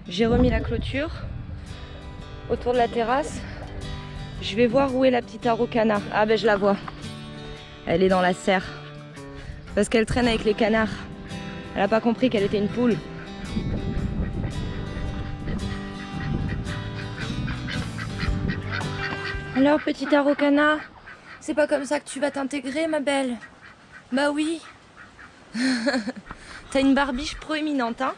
J'ai remis la clôture autour de la terrasse. Je vais voir où est la petite araucana. Ah ben je la vois. Elle est dans la serre. Parce qu'elle traîne avec les canards. Elle n'a pas compris qu'elle était une poule. Alors petite araucana, c'est pas comme ça que tu vas t'intégrer ma belle? Bah oui. T'as une barbiche proéminente hein.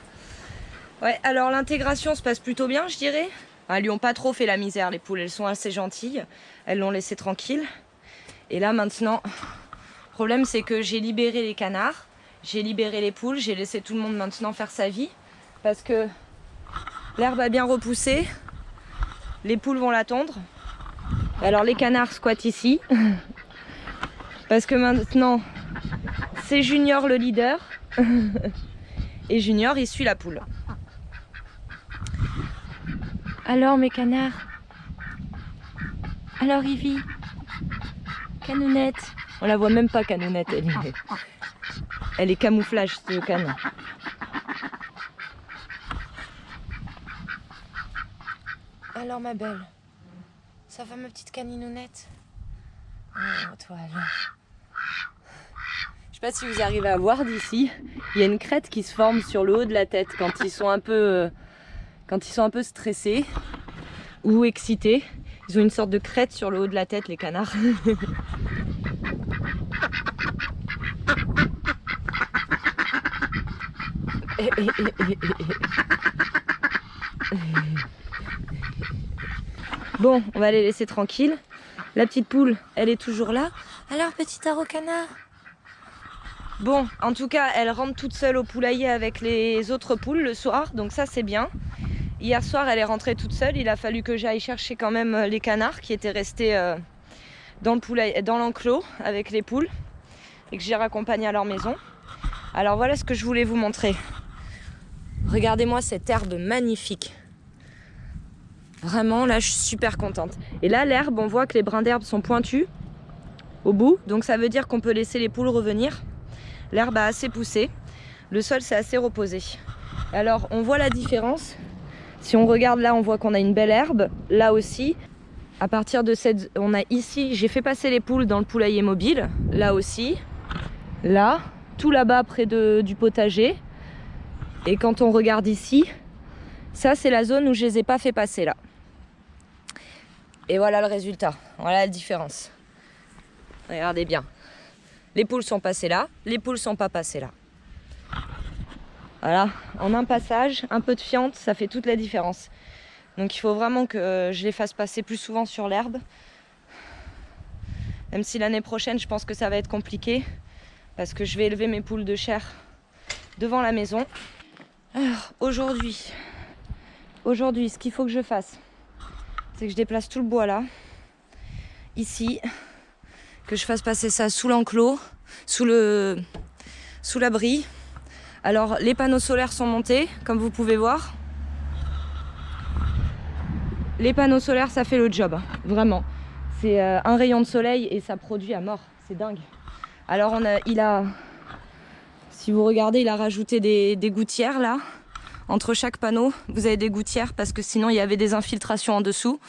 Ouais, alors l'intégration se passe plutôt bien je dirais. Elles lui ont pas trop fait la misère les poules, elles sont assez gentilles. Elles l'ont laissé tranquille. Et là maintenant, le problème c'est que j'ai libéré les canards, j'ai libéré les poules, j'ai laissé tout le monde maintenant faire sa vie. Parce que l'herbe a bien repoussé, les poules vont l'attendre. Alors les canards squattent ici. Parce que maintenant, c'est Junior le leader. Et Junior il suit la poule. Alors mes canards. Alors Ivy. Canounette. On la voit même pas Canounette. Elle est camouflage ce canon. Alors ma belle. Ça va ma petite caninounette? Oh toi alors. Je sais pas si vous arrivez à voir d'ici. Il y a une crête qui se forme sur le haut de la tête quand ils sont un peu stressés ou excités. Ils ont une sorte de crête sur le haut de la tête, les canards. Bon, on va les laisser tranquilles. La petite poule, elle est toujours là. Alors, petite araucana. Bon, en tout cas, elle rentre toute seule au poulailler avec les autres poules le soir, donc ça c'est bien. Hier soir, elle est rentrée toute seule. Il a fallu que j'aille chercher quand même les canards qui étaient restés dans l'enclos avec les poules et que j'ai raccompagné à leur maison. Alors voilà ce que je voulais vous montrer. Regardez-moi cette herbe magnifique. Vraiment, là, je suis super contente. Et là, l'herbe, on voit que les brins d'herbe sont pointus au bout. Donc ça veut dire qu'on peut laisser les poules revenir. L'herbe a assez poussé. Le sol s'est assez reposé. Alors, on voit la différence. Si on regarde là, on voit qu'on a une belle herbe. Là aussi, à partir de cette... On a ici, j'ai fait passer les poules dans le poulailler mobile. Là aussi. Là. Tout là-bas près du potager. Et quand on regarde ici, ça c'est la zone où je les ai pas fait passer là. Et voilà le résultat. Voilà la différence. Regardez bien. Les poules sont passées là, les poules sont pas passées là. Voilà, en un passage, un peu de fiente, ça fait toute la différence. Donc il faut vraiment que je les fasse passer plus souvent sur l'herbe. Même si l'année prochaine, je pense que ça va être compliqué. Parce que je vais élever mes poules de chair devant la maison. Alors, aujourd'hui, ce qu'il faut que je fasse, c'est que je déplace tout le bois là, ici, que je fasse passer ça sous l'enclos, sous l'abri. Alors, les panneaux solaires sont montés, comme vous pouvez voir. Les panneaux solaires, ça fait le job, hein, vraiment. C'est un rayon de soleil et ça produit à mort, c'est dingue. Alors si vous regardez, il a rajouté des gouttières là. Entre chaque panneau, vous avez des gouttières parce que sinon il y avait des infiltrations en dessous.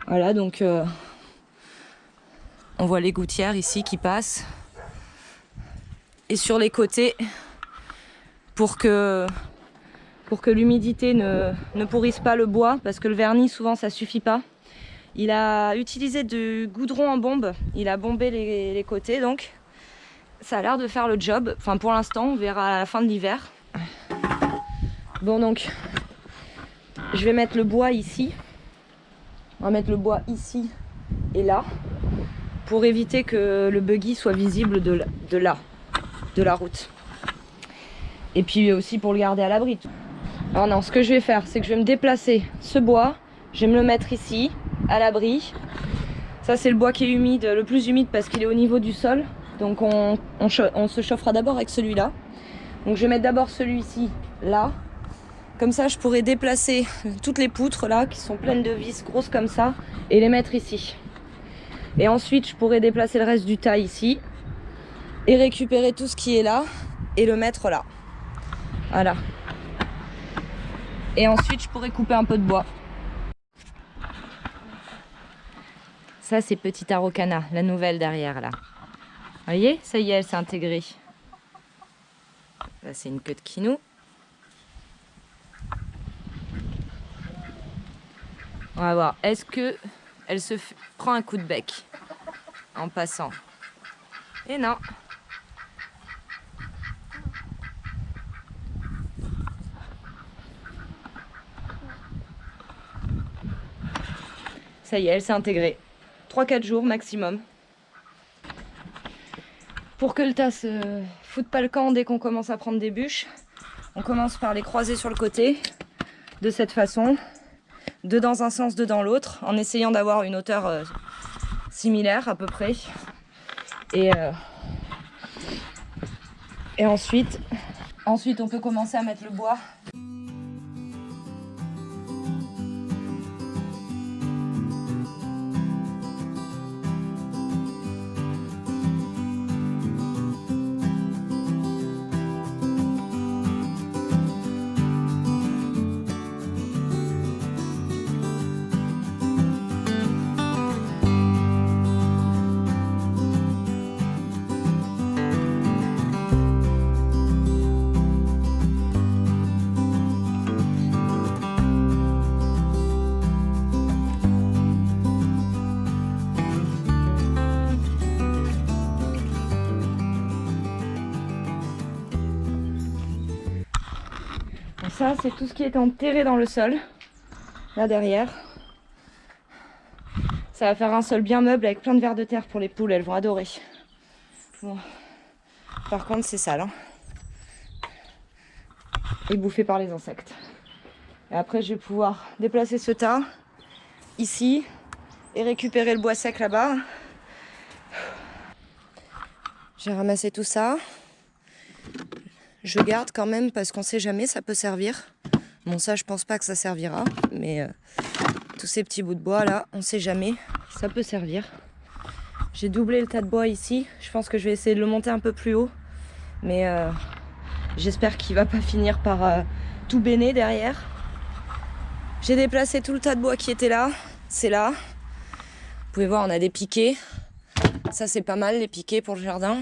Voilà, donc on voit les gouttières ici qui passent. Et sur les côtés, pour que l'humidité ne pourrisse pas le bois, parce que le vernis souvent ça suffit pas. Il a utilisé du goudron en bombe, il a bombé les côtés donc ça a l'air de faire le job. Enfin pour l'instant, on verra à la fin de l'hiver. Bon donc, je vais mettre le bois ici. On va mettre le bois ici et là pour éviter que le buggy soit visible de la route. Et puis aussi pour le garder à l'abri. Alors non, ce que je vais faire, c'est que je vais me déplacer ce bois, je vais me le mettre ici, à l'abri. Ça c'est le bois qui est humide, le plus humide parce qu'il est au niveau du sol. Donc on se chauffera d'abord avec celui-là. Donc je vais mettre d'abord celui-ci là. Comme ça je pourrai déplacer toutes les poutres là qui sont pleines de vis grosses comme ça et les mettre ici. Et ensuite je pourrai déplacer le reste du tas ici et récupérer tout ce qui est là et le mettre là. Voilà. Et ensuite je pourrais couper un peu de bois. Ça c'est Petit Araucana, la nouvelle derrière là. Vous voyez, ça y est, elle s'est intégrée. Là c'est une queue de kinou. On va voir, est-ce que elle se prend un coup de bec en passant? Et non. Ça y est, elle s'est intégrée. 3-4 jours maximum. Pour que le tas se foute pas le camp dès qu'on commence à prendre des bûches, on commence par les croiser sur le côté, de cette façon, deux dans un sens, deux dans l'autre, en essayant d'avoir une hauteur similaire à peu près. Et ensuite on peut commencer à mettre le bois. Ça, c'est tout ce qui est enterré dans le sol, là derrière. Ça va faire un sol bien meuble avec plein de vers de terre pour les poules, elles vont adorer. Bon. Par contre, c'est sale, hein. Et bouffé par les insectes. Et après, je vais pouvoir déplacer ce tas ici et récupérer le bois sec là-bas. J'ai ramassé tout ça. Je garde quand même parce qu'on sait jamais, ça peut servir. Bon, ça je pense pas que ça servira, mais tous ces petits bouts de bois là, on sait jamais, ça peut servir. J'ai doublé le tas de bois ici, je pense que je vais essayer de le monter un peu plus haut, mais j'espère qu'il va pas finir par tout béner derrière. J'ai déplacé tout le tas de bois qui était là, c'est là. Vous pouvez voir, on a des piquets. Ça c'est pas mal, les piquets pour le jardin.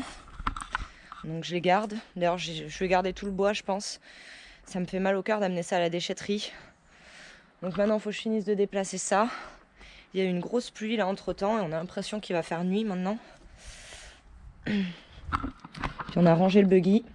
Donc je les garde. D'ailleurs je vais garder tout le bois je pense. Ça me fait mal au cœur d'amener ça à la déchetterie. Donc maintenant il faut que je finisse de déplacer ça. Il y a eu une grosse pluie là entre temps et on a l'impression qu'il va faire nuit maintenant. Puis on a rangé le buggy.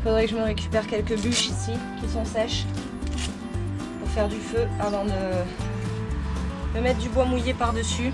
Faudrait que je me récupère quelques bûches ici qui sont sèches pour faire du feu avant de mettre du bois mouillé par-dessus.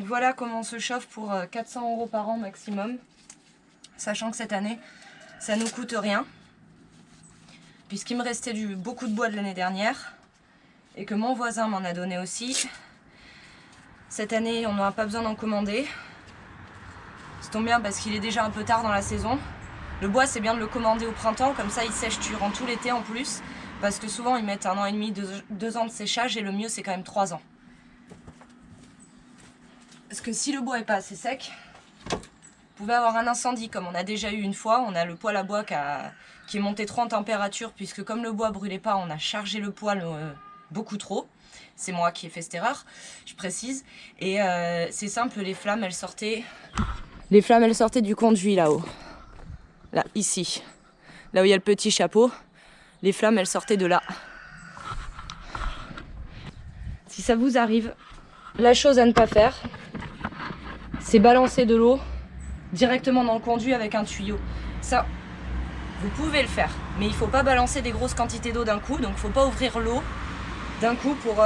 Voilà comment on se chauffe pour 400 € par an maximum, sachant que cette année ça nous coûte rien, puisqu'il me restait beaucoup de bois de l'année dernière et que mon voisin m'en a donné aussi. Cette année, on n'aura pas besoin d'en commander. Ça tombe bien parce qu'il est déjà un peu tard dans la saison. Le bois, c'est bien de le commander au printemps, comme ça il sèche durant tout l'été en plus. Parce que souvent ils mettent 1 an et demi, 2 ans de séchage et le mieux c'est quand même 3 ans. Parce que si le bois est pas assez sec, vous pouvez avoir un incendie comme on a déjà eu une fois. On a le poêle à bois qui est monté trop en température puisque comme le bois brûlait pas, on a chargé le poêle beaucoup trop. C'est moi qui ai fait cette erreur, je précise. Et c'est simple, les flammes elles sortaient du conduit là-haut. Là, ici. Là où il y a le petit chapeau. Les flammes, elles sortaient de là. Si ça vous arrive, la chose à ne pas faire, c'est balancer de l'eau directement dans le conduit avec un tuyau. Ça, vous pouvez le faire, mais il ne faut pas balancer des grosses quantités d'eau d'un coup, donc il ne faut pas ouvrir l'eau d'un coup pour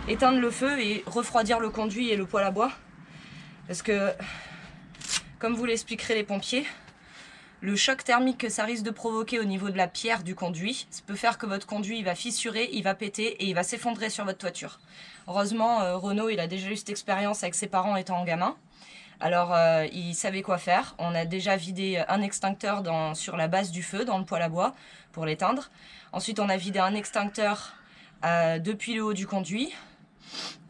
éteindre le feu et refroidir le conduit et le poêle à bois. Parce que, comme vous l'expliquerez les pompiers, le choc thermique que ça risque de provoquer au niveau de la pierre du conduit, ça peut faire que votre conduit il va fissurer, il va péter et il va s'effondrer sur votre toiture. Heureusement, Renaud il a déjà eu cette expérience avec ses parents étant gamin. Alors il savait quoi faire. On a déjà vidé un extincteur sur la base du feu, dans le poêle à bois, pour l'éteindre. Ensuite on a vidé un extincteur depuis le haut du conduit.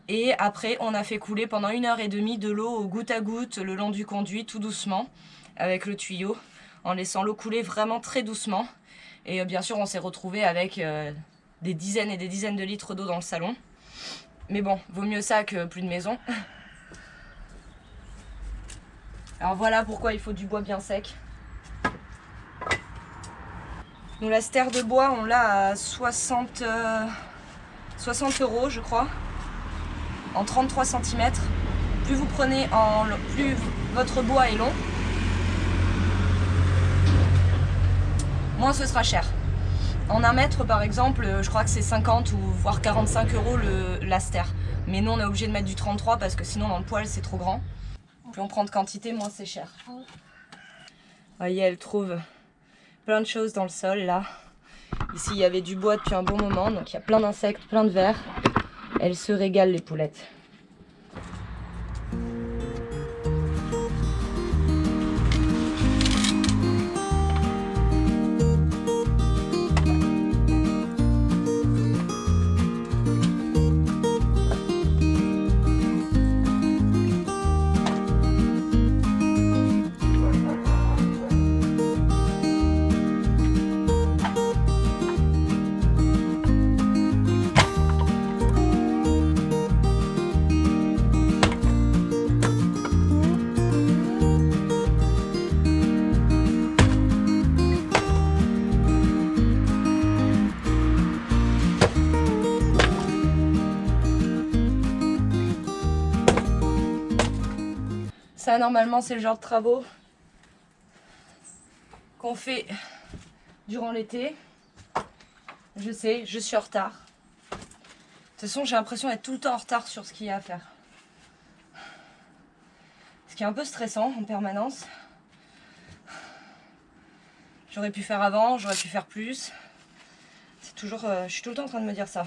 Et après on a fait couler pendant 1h30 de l'eau au goutte à goutte le long du conduit, tout doucement, avec le tuyau, en laissant l'eau couler vraiment très doucement. Et bien sûr, on s'est retrouvé avec des dizaines et des dizaines de litres d'eau dans le salon. Mais bon, vaut mieux ça que plus de maison. Alors voilà pourquoi il faut du bois bien sec. Nous, la stère de bois, on l'a à 60 € je crois, en 33 cm. Plus vous prenez, plus votre bois est long, moins ce sera cher. En 1 mètre par exemple, je crois que c'est 50 ou voire 45 € la stère. Mais nous on est obligé de mettre du 33 parce que sinon dans le poêle c'est trop grand. Plus on prend de quantité, moins c'est cher. Vous voyez, elle trouve plein de choses dans le sol là. Ici il y avait du bois depuis un bon moment, donc il y a plein d'insectes, plein de vers. Elles se régalent les poulettes. Ça, normalement, c'est le genre de travaux qu'on fait durant l'été. Je sais, je suis en retard. De toute façon, j'ai l'impression d'être tout le temps en retard sur ce qu'il y a à faire. Ce qui est un peu stressant en permanence. J'aurais pu faire avant, j'aurais pu faire plus. C'est toujours, je suis tout le temps en train de me dire ça.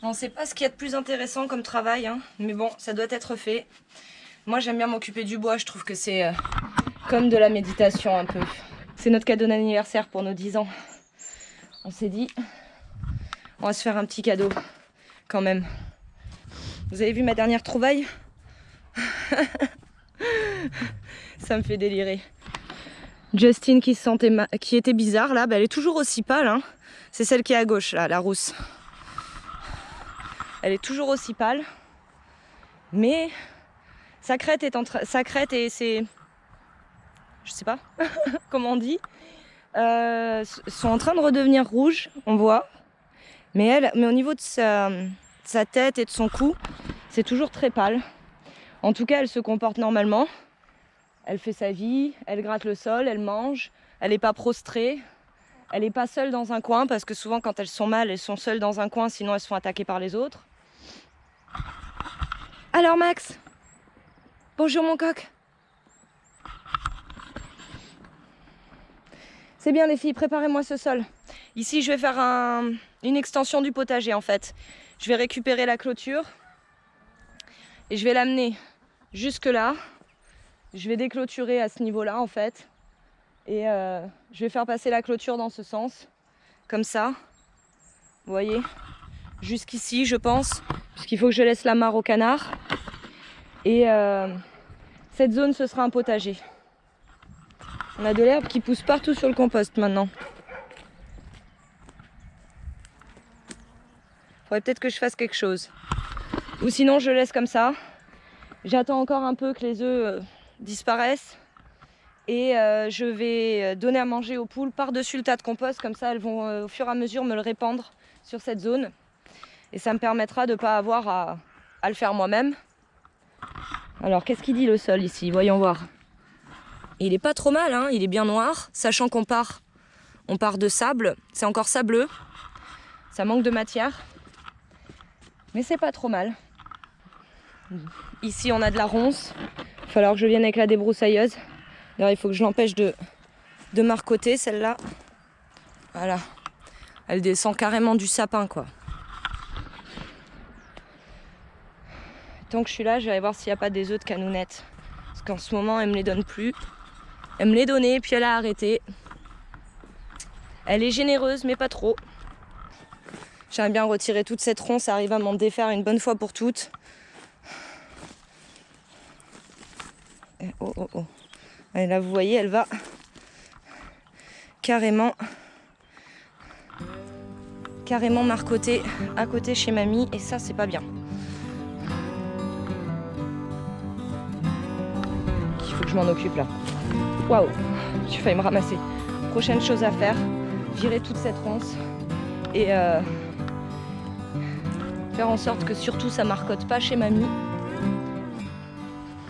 On ne sait pas ce qu'il y a de plus intéressant comme travail, hein, mais bon, ça doit être fait. Moi, j'aime bien m'occuper du bois, je trouve que c'est comme de la méditation un peu. C'est notre cadeau d'anniversaire pour nos 10 ans. On s'est dit, on va se faire un petit cadeau, quand même. Vous avez vu ma dernière trouvaille? Ça me fait délirer. Justine qui se sentait qui était bizarre là, bah, elle est toujours aussi pâle. Hein. C'est celle qui est à gauche là, la rousse. Elle est toujours aussi pâle. Mais sa crête et ses... Je sais pas comment on dit. Sont en train de redevenir rouges, on voit. Mais au niveau de sa tête et de son cou, c'est toujours très pâle. En tout cas, elle se comporte normalement. Elle fait sa vie, elle gratte le sol, elle mange. Elle n'est pas prostrée. Elle n'est pas seule dans un coin parce que souvent quand elles sont mal, elles sont seules dans un coin, sinon elles se font attaquer par les autres. Alors Max, bonjour mon coq. C'est bien les filles, préparez-moi ce sol. Ici je vais faire une extension du potager en fait. Je vais récupérer la clôture Et je vais l'amener jusque là. Je vais déclôturer à ce niveau-là en fait. Et je vais faire passer la clôture dans ce sens. Comme ça. Vous voyez? Jusqu'ici je pense. Puisqu'il faut que je laisse la mare au canard. Et cette zone ce sera un potager. On a de l'herbe qui pousse partout sur le compost maintenant. Faudrait peut-être que je fasse quelque chose. Ou sinon je laisse comme ça. J'attends encore un peu que les œufs disparaissent. Et je vais donner à manger aux poules par-dessus le tas de compost. Comme ça elles vont au fur et à mesure me le répandre sur cette zone. Et ça me permettra de ne pas avoir à le faire moi-même. Alors qu'est-ce qu'il dit le sol ici? Voyons voir. Il est pas trop mal, hein, il est bien noir. Sachant qu'on part de sable. C'est encore sableux. Ça manque de matière. Mais c'est pas trop mal. Ici on a de la ronce. Il va falloir que je vienne avec la débroussailleuse. D'ailleurs il faut que je l'empêche de marcoter celle-là. Voilà. Elle descend carrément du sapin quoi. Tant que je suis là, je vais aller voir s'il n'y a pas des œufs de canounette. Parce qu'en ce moment elle me les donne plus. Elle me les donnait puis elle a arrêté. Elle est généreuse mais pas trop. J'aimerais bien retirer toute cette ronce, arriver à m'en défaire une bonne fois pour toutes. Et oh oh oh. Et là vous voyez, elle va carrément marcoter à côté chez mamie et ça c'est pas bien. Il faut que je m'en occupe là. Waouh, j'ai failli me ramasser. Prochaine chose à faire, virer toute cette ronce et faire en sorte que surtout ça marcotte pas chez mamie.